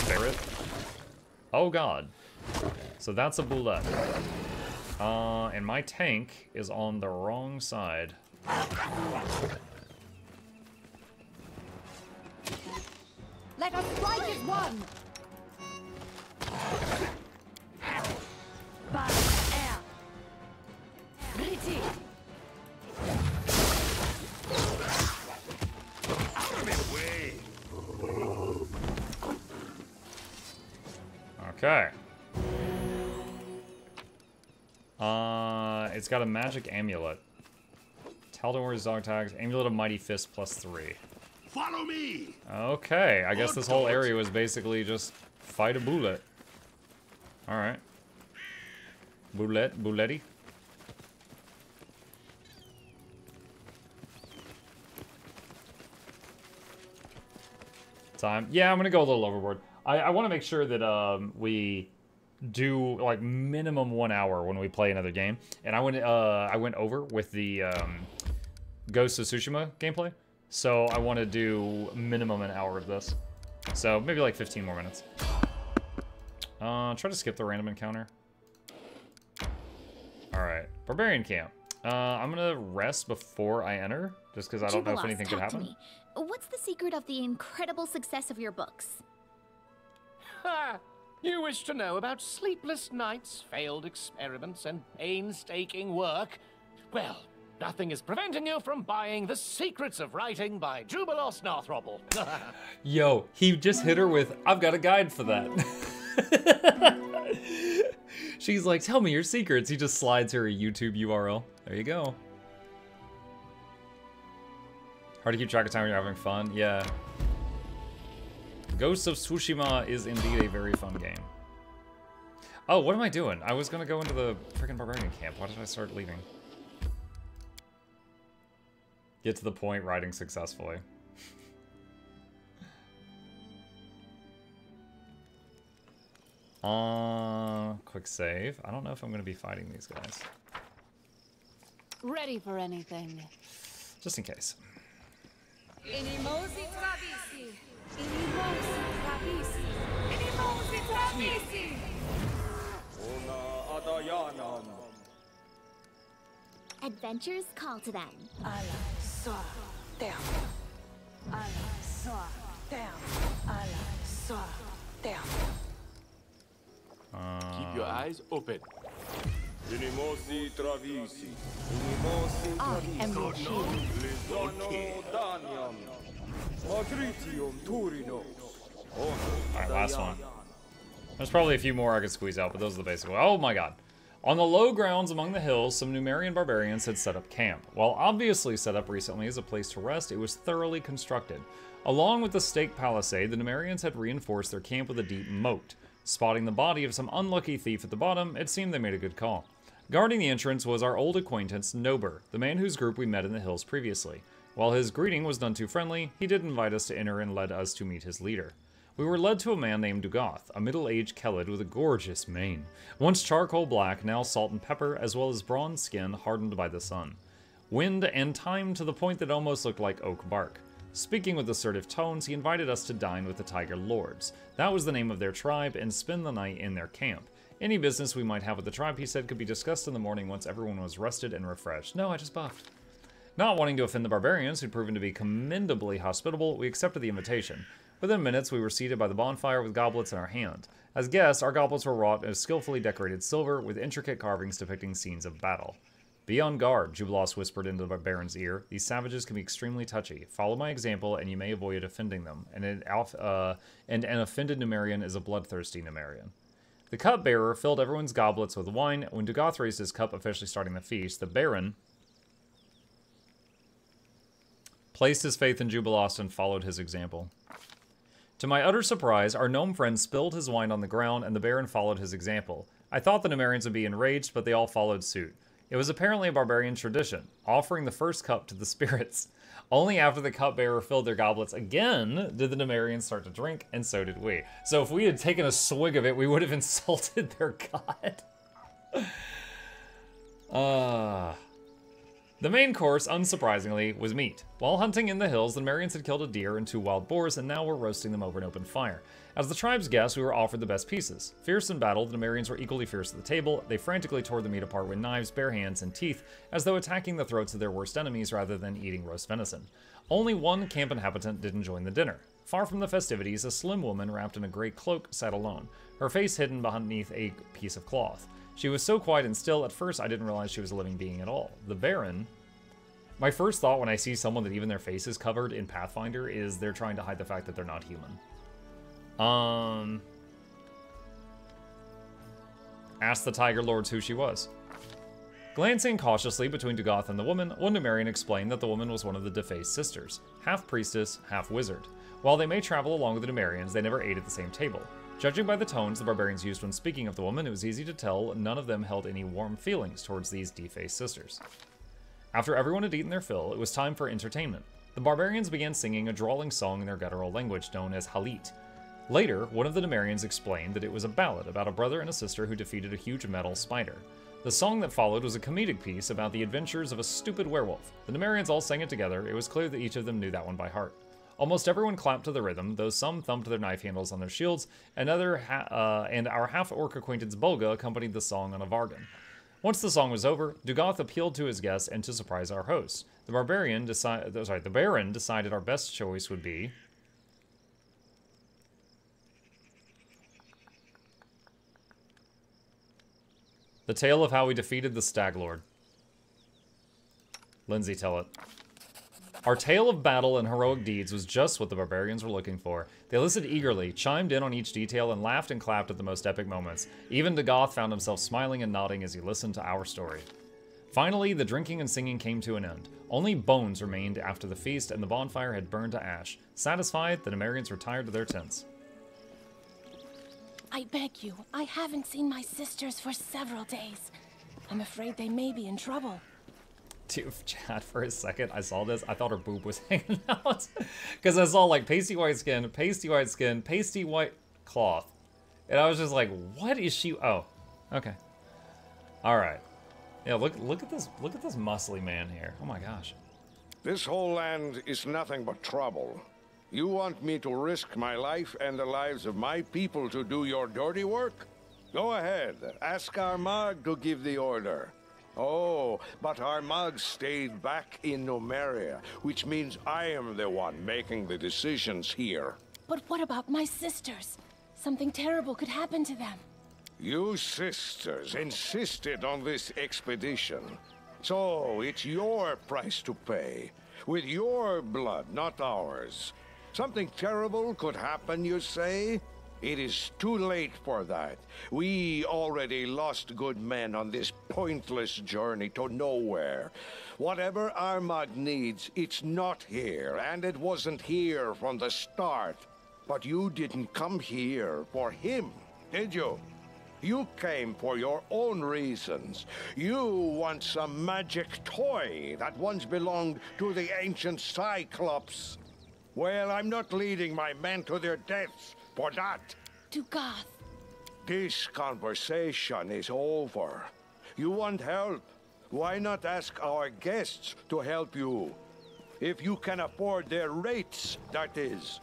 ferret. Oh god. So that's a bullet. And my tank is on the wrong side. Let us strike as one. By air. Retreat. Out of my way. Okay. It's got a magic amulet. Tal'Dor's dog tags. Amulet of Mighty Fist +3. Follow me. Okay, I guess this whole area was basically just fight a bullet. Alright. Bulletti. Time. Yeah, I'm gonna go a little overboard. I want to make sure that we do like minimum 1 hour when we play another game. And I went over with the Ghost of Tsushima gameplay. So I want to do minimum an hour of this. So maybe like 15 more minutes. Try to skip the random encounter. Alright, Barbarian Camp. I'm gonna rest before I enter, just because I don't know if anything could happen. What's the secret of the incredible success of your books? Ha! You wish to know about sleepless nights, failed experiments, and painstaking work? Well, nothing is preventing you from buying The Secrets of Writing by Jubilos Northrobble. Yo, he just hit her with, I've got a guide for that. She's like, tell me your secrets. He just slides her a YouTube URL. There you go. Hard to keep track of time when you're having fun. Yeah. Ghost of Tsushima is indeed a very fun game. Oh, what am I doing? I was gonna go into the freaking Barbarian Camp. Why did I start leaving? Get to the point, riding successfully. Quick save. I don't know if I'm gonna be fighting these guys. Ready for anything. Just in case. Inimosi travisi. Inimosi travisi. Inimosi travisi. Una adayanam. Adventures call to them. Ala sa down. Ala sa down. Ala sa down. Keep your eyes open. Inimosi travisi. I am your shield. Lizono daniam. Madritium turino. Alright, last one. There's probably a few more I could squeeze out, but those are the basic ones. Oh my god. On the low grounds among the hills, some Numerian barbarians had set up camp. While obviously set up recently as a place to rest, it was thoroughly constructed. Along with the stake palisade, the Numerians had reinforced their camp with a deep moat. Spotting the body of some unlucky thief at the bottom, it seemed they made a good call. Guarding the entrance was our old acquaintance, Nober, the man whose group we met in the hills previously. While his greeting was none too friendly, he did invite us to enter and led us to meet his leader. We were led to a man named Dugoth, a middle-aged Kelid with a gorgeous mane. Once charcoal black, now salt and pepper, as well as bronze skin hardened by the sun. Wind and time to the point that almost looked like oak bark. Speaking with assertive tones, he invited us to dine with the Tiger Lords. That was the name of their tribe, and spend the night in their camp. Any business we might have with the tribe, he said, could be discussed in the morning once everyone was rested and refreshed. No, I just buffed. Not wanting to offend the barbarians, who'd proven to be commendably hospitable, we accepted the invitation. Within minutes, we were seated by the bonfire with goblets in our hand. As guests, our goblets were wrought in skillfully decorated silver with intricate carvings depicting scenes of battle. Be on guard, Jubilos whispered into the baron's ear. These savages can be extremely touchy. Follow my example, and you may avoid offending them. And an offended Numerian is a bloodthirsty Numerian. The cupbearer filled everyone's goblets with wine. When Dugoth raised his cup, officially starting the feast, the baron placed his faith in Jubilos and followed his example. To my utter surprise, our gnome friend spilled his wine on the ground, and the baron followed his example. I thought the Numerians would be enraged, but they all followed suit. It was apparently a barbarian tradition, offering the first cup to the spirits. Only after the cupbearer filled their goblets again did the Numerians start to drink, and so did we. So if we had taken a swig of it, we would have insulted their god. The main course, unsurprisingly, was meat. While hunting in the hills, the Marians had killed a deer and 2 wild boars, and now were roasting them over an open fire. As the tribe's guests, we were offered the best pieces. Fierce in battle, the Marians were equally fierce at the table. They frantically tore the meat apart with knives, bare hands, and teeth, as though attacking the throats of their worst enemies rather than eating roast venison. Only one camp inhabitant didn't join the dinner. Far from the festivities, a slim woman wrapped in a gray cloak sat alone, her face hidden beneath a piece of cloth. She was so quiet and still, at first I didn't realize she was a living being at all. The Baron... My first thought when I see someone that even their face is covered in Pathfinder is they're trying to hide the fact that they're not human. Asked the Tiger Lords who she was. Glancing cautiously between Dugoth and the woman, one Numerian explained that the woman was one of the defaced sisters, half priestess, half wizard. While they may travel along with the Numerians, they never ate at the same table. Judging by the tones the barbarians used when speaking of the woman, it was easy to tell none of them held any warm feelings towards these defaced sisters. After everyone had eaten their fill, it was time for entertainment. The barbarians began singing a drawling song in their guttural language known as Halit. Later, one of the Numerians explained that it was a ballad about a brother and a sister who defeated a huge metal spider. The song that followed was a comedic piece about the adventures of a stupid werewolf. The Numerians all sang it together. It was clear that each of them knew that one by heart. Almost everyone clapped to the rhythm, though some thumped their knife handles on their shields, and our half-orc acquaintance Bolga accompanied the song on a vargan. Once the song was over, Dugoth appealed to his guests and to surprise our hosts. The Baron decided our best choice would be... the tale of how we defeated the Stag Lord. Lindsay, tell it. Our tale of battle and heroic deeds was just what the barbarians were looking for. They listened eagerly, chimed in on each detail, and laughed and clapped at the most epic moments. Even Dugoth found himself smiling and nodding as he listened to our story. Finally, the drinking and singing came to an end. Only bones remained after the feast, and the bonfire had burned to ash. Satisfied, the Numerians retired to their tents. I beg you, I haven't seen my sisters for several days. I'm afraid they may be in trouble. Dude, Chad, for a second, I saw this. I thought her boob was hanging out. Because I saw, like, pasty white skin, pasty white cloth. And I was just like, what is she? Oh, okay. All right. Yeah, look at this muscly man here. Oh, my gosh. This whole land is nothing but trouble. You want me to risk my life and the lives of my people to do your dirty work? Go ahead. Ask Armagh to give the order. Oh, but Armagh stayed back in Numeria, which means I am the one making the decisions here. But what about my sisters? Something terrible could happen to them. You sisters insisted on this expedition. So it's your price to pay. With your blood, not ours. Something terrible could happen, you say? It is too late for that. We already lost good men on this pointless journey to nowhere. Whatever Armagh needs, it's not here, and it wasn't here from the start. But you didn't come here for him, did you? You came for your own reasons. You want some magic toy that once belonged to the ancient Cyclops. Well, I'm not leading my men to their deaths for that. Dugoth. This conversation is over. You want help? Why not ask our guests to help you? If you can afford their rates, that is.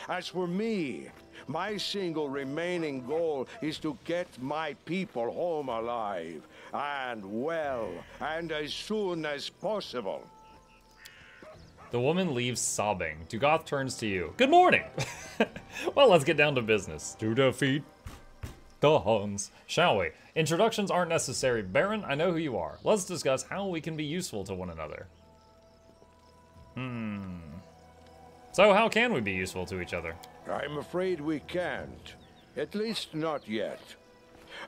As for me, my single remaining goal is to get my people home alive, and well, and as soon as possible. The woman leaves sobbing. Dugoth turns to you. Good morning! Well, let's get down to business. To defeat the Huns, shall we? Introductions aren't necessary. Baron, I know who you are. Let's discuss how we can be useful to one another. So how can we be useful to each other? I'm afraid we can't. At least not yet.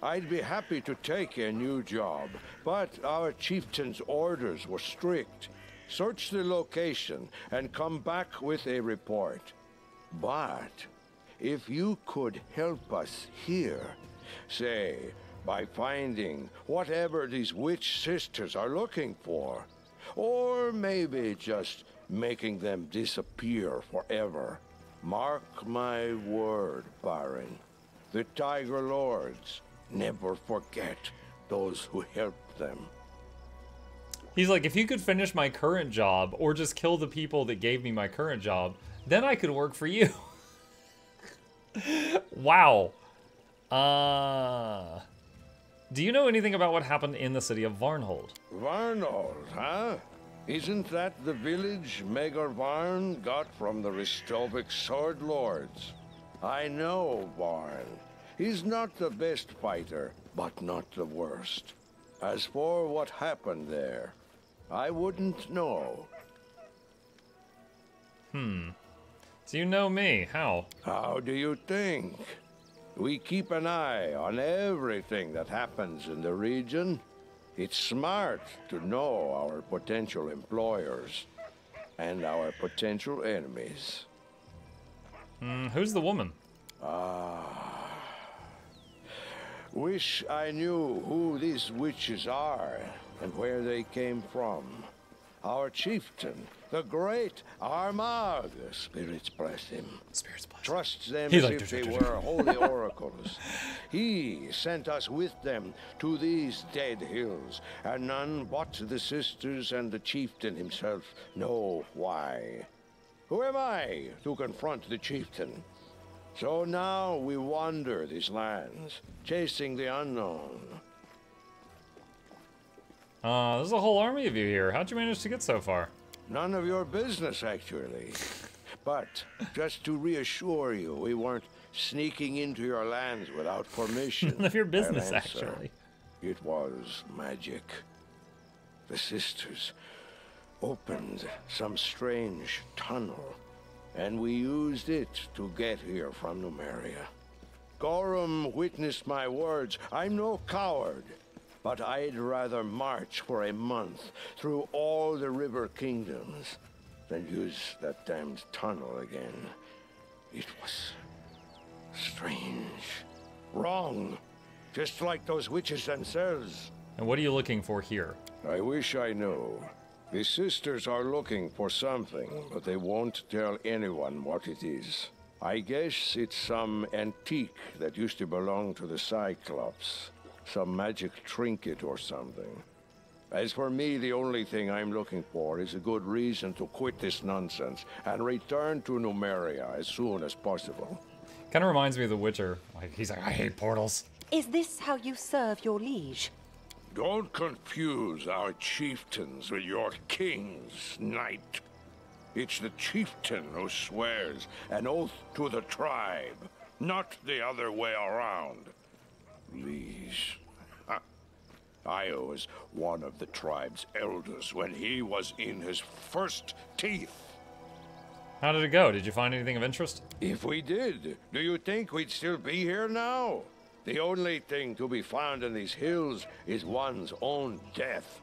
I'd be happy to take a new job, but our chieftain's orders were strict. Search the location and come back with a report. But if you could help us here, say, by finding whatever these witch sisters are looking for, or maybe just making them disappear forever, mark my word, Baron, the Tiger Lords never forget those who helped them. He's like, if you could finish my current job or just kill the people that gave me my current job, then I could work for you. Wow. Do you know anything about what happened in the city of Varnhold? Varnhold, huh? Isn't that the village Megar Varn got from the Ristovik Sword Lords? I know Varn. He's not the best fighter, but not the worst. As for what happened there, I wouldn't know. So you know me. How? How do you think? We keep an eye on everything that happens in the region. It's smart to know our potential employers and our potential enemies. Who's the woman? Wish I knew who these witches are and where they came from. Our chieftain, the great Armagh, spirits bless him. Spirits bless him. Trusts them He as like if they were holy oracles. He sent us with them to these dead hills, and none but the sisters and the chieftain himself know why. Who am I to confront the chieftain? So now we wander these lands, chasing the unknown. There's a whole army of you here. How'd you manage to get so far? None of your business, actually. But just to reassure you, we weren't sneaking into your lands without permission. None of your business, I'll answer. actually. It was magic. The sisters opened some strange tunnel, and we used it to get here from Numeria. Gorham witnessed my words. I'm no coward. But I'd rather march for a month through all the river kingdoms than use that damned tunnel again. It was strange. Wrong. Just like those witches themselves. And what are you looking for here? I wish I knew. The sisters are looking for something, but they won't tell anyone what it is. I guess it's some antique that used to belong to the Cyclops. Some magic trinket or something. As for me, the only thing I'm looking for is a good reason to quit this nonsense and return to Numeria as soon as possible. Kind of reminds me of The Witcher. Like, he's like, I hate portals. Is this how you serve your liege? Don't confuse our chieftains with your kings, knight. It's the chieftain who swears an oath to the tribe, not the other way around. Liege. I was one of the tribe's elders when he was in his first teeth. How did it go? Did you find anything of interest? If we did, do you think we'd still be here now? The only thing to be found in these hills is one's own death.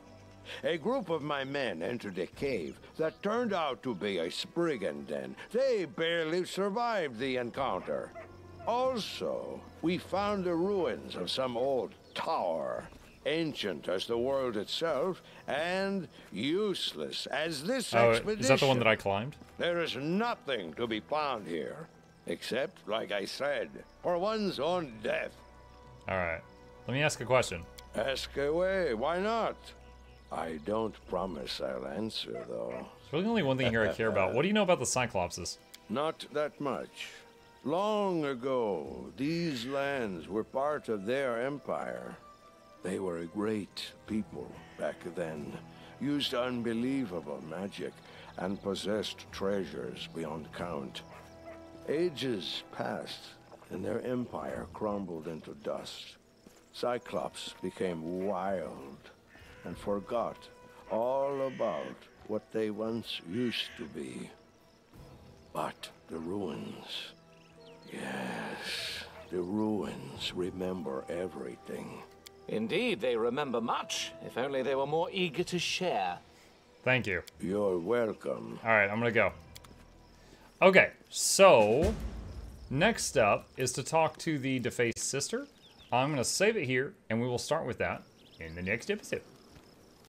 A group of my men entered a cave that turned out to be a spriggan den. They barely survived the encounter. Also, we found the ruins of some old tower, ancient as the world itself, and useless as this expedition. Is that the one that I climbed? There is nothing to be found here, except, like I said, for one's own death. Alright. Let me ask a question. Ask away, why not? I don't promise I'll answer, though. There's really only one thing here I care about. What do you know about the Cyclopses? Not that much. Long ago, these lands were part of their empire. They were a great people back then, used unbelievable magic, and possessed treasures beyond count. Ages passed, and their empire crumbled into dust. Cyclops became wild and forgot all about what they once used to be. But the ruins... Yes, the ruins remember everything. Indeed, they remember much. If only they were more eager to share. Thank you. You're welcome. Alright, I'm gonna go. Okay, so... next up is to talk to the defaced sister. I'm gonna save it here, and we will start with that in the next episode.